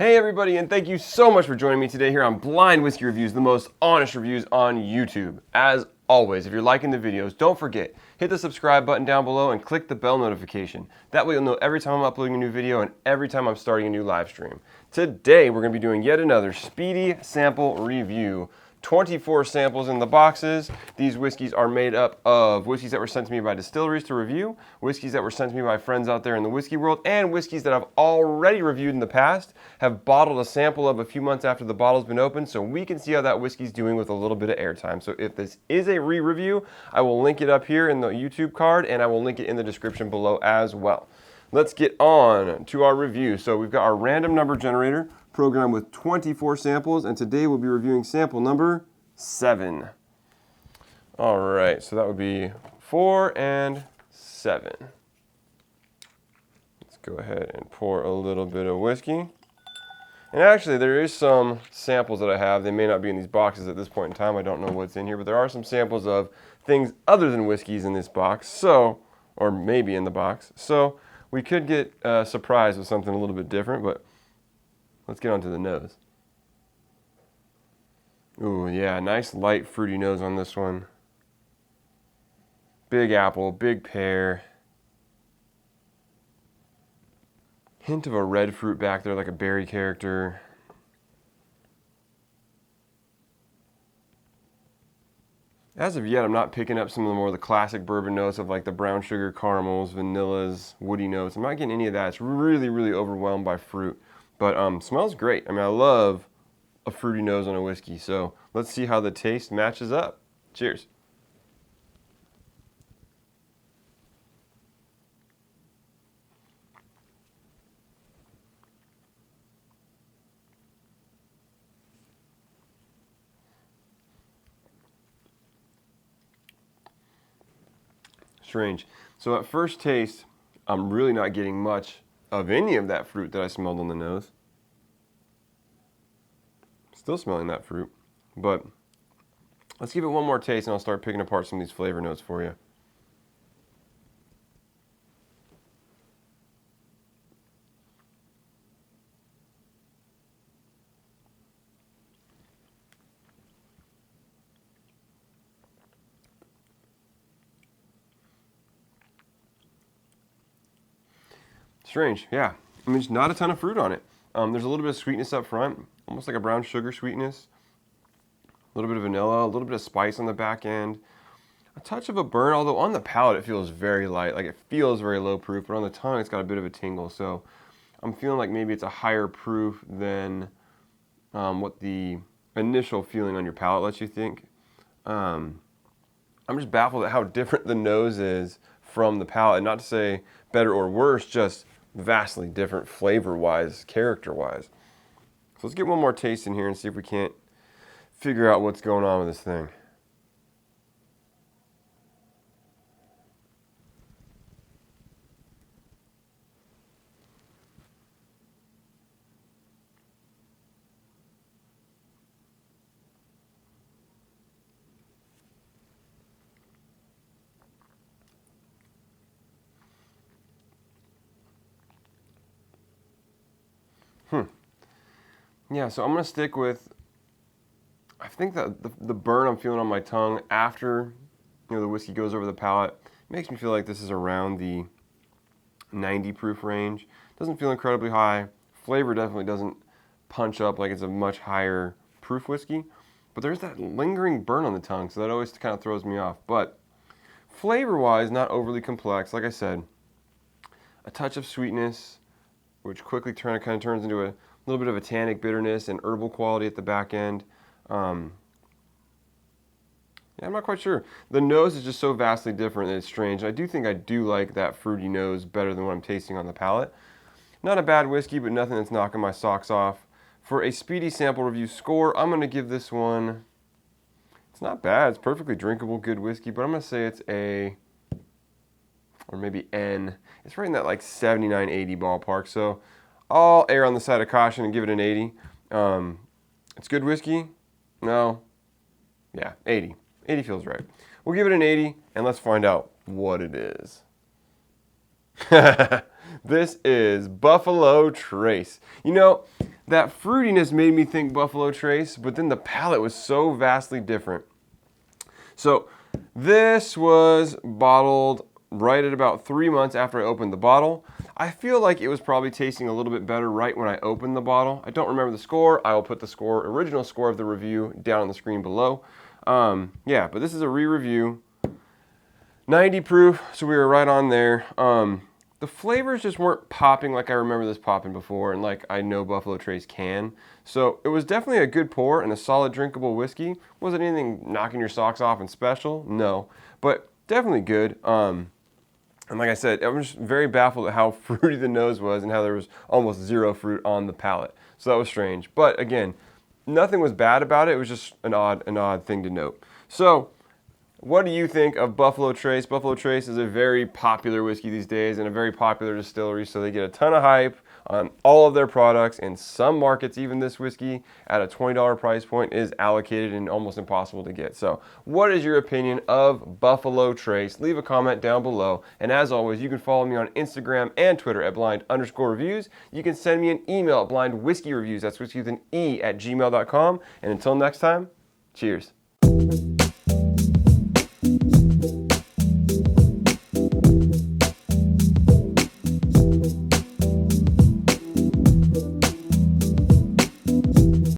Hey everybody, and thank you so much for joining me today here on Blind Whiskey Reviews, the most honest reviews on YouTube. As always, if you're liking the videos, don't forget, hit the subscribe button down below and click the bell notification. That way you'll know every time I'm uploading a new video and every time I'm starting a new live stream. Today, we're going to be doing yet another Speedy sample review. 24 samples in the boxes. These whiskeys are made up of whiskeys that were sent to me by distilleries to review, whiskeys that were sent to me by friends out there in the whiskey world, and whiskeys that I've already reviewed in the past, have bottled a sample of a few months after the bottle's been opened so we can see how that whiskey's doing with a little bit of airtime. So if this is a re-review, I will link it up here in the YouTube card and I will link it in the description below as well. Let's get on to our review. So we've got our random number generator program with 24 samples, and today we'll be reviewing sample number 7. All right, so that would be 4 and 7. Let's go ahead and pour a little bit of whiskey. And actually, there is some samples that I have. They may not be in these boxes at this point in time. I don't know what's in here, but there are some samples of things other than whiskeys in this box, so, or maybe in the box. So we could get surprised with something a little bit different, but let's get on to the nose. Ooh, yeah, nice light fruity nose on this one. Big apple, big pear. Hint of a red fruit back there, like a berry character. As of yet, I'm not picking up some of the more of the classic bourbon notes of like the brown sugar caramels, vanillas, woody notes. I'm not getting any of that. It's really, really overwhelmed by fruit. But smells great. I mean, I love a fruity nose on a whiskey. So let's see how the taste matches up. Cheers. Strange. So at first taste, I'm really not getting much of any of that fruit that I smelled on the nose. Still smelling that fruit, but let's give it one more taste and I'll start picking apart some of these flavor notes for you. Strange, yeah. I mean, there's not a ton of fruit on it. There's a little bit of sweetness up front, almost like a brown sugar sweetness. A little bit of vanilla, a little bit of spice on the back end. A touch of a burn, although on the palate it feels very light. Like it feels very low proof, but on the tongue it's got a bit of a tingle. So I'm feeling like maybe it's a higher proof than what the initial feeling on your palate lets you think. I'm just baffled at how different the nose is from the palate. And not to say better or worse, just vastly different flavor-wise, character-wise. So let's get one more taste in here and see if we can't figure out what's going on with this thing. Yeah, so I'm going to stick with, I think that the burn I'm feeling on my tongue after the whiskey goes over the palate makes me feel like this is around the 90 proof range. Doesn't feel incredibly high. Flavor definitely doesn't punch up like it's a much higher proof whiskey. But there's that lingering burn on the tongue, so that always kind of throws me off. But flavor-wise, not overly complex. Like I said, a touch of sweetness, which quickly kind of turns into a little bit of a tannic bitterness and herbal quality at the back end. Yeah, I'm not quite sure. The nose is just so vastly different that it's strange. I do think I do like that fruity nose better than what I'm tasting on the palate. Not a bad whiskey, but nothing that's knocking my socks off. For a Speedy sample review score, I'm going to give this one, it's not bad. It's perfectly drinkable, good whiskey, but I'm going to say it's a, or maybe N. It's right in that like 79, 80 ballpark. So I'll err on the side of caution and give it an 80. It's good whiskey? No. Yeah, 80. 80 feels right. We'll give it an 80, and let's find out what it is. This is Buffalo Trace. You know, that fruitiness made me think Buffalo Trace, but then the palate was so vastly different. So this was bottled right at about 3 months after I opened the bottle. I feel like it was probably tasting a little bit better right when I opened the bottle. I don't remember the score. I will put the original score of the review down on the screen below. Yeah, but this is a re-review. 90 proof, so we were right on there. The flavors just weren't popping like I remember this popping before, and like I know Buffalo Trace can. So it was definitely a good pour and a solid drinkable whiskey. Wasn't anything knocking your socks off and special, no, but definitely good. And like I said, I was just very baffled at how fruity the nose was and how there was almost zero fruit on the palate. So that was strange. But again, nothing was bad about it. It was just an odd thing to note. So what do you think of Buffalo Trace? Buffalo Trace is a very popular whiskey these days and a very popular distillery, so they get a ton of hype on all of their products. In some markets, even this whiskey at a $20 price point is allocated and almost impossible to get. So what is your opinion of Buffalo Trace? Leave a comment down below. And as always, you can follow me on Instagram and Twitter at blind_reviews. You can send me an email at blindwhiskeyreviews, that's whiskey with an E, @gmail.com. And until next time, cheers.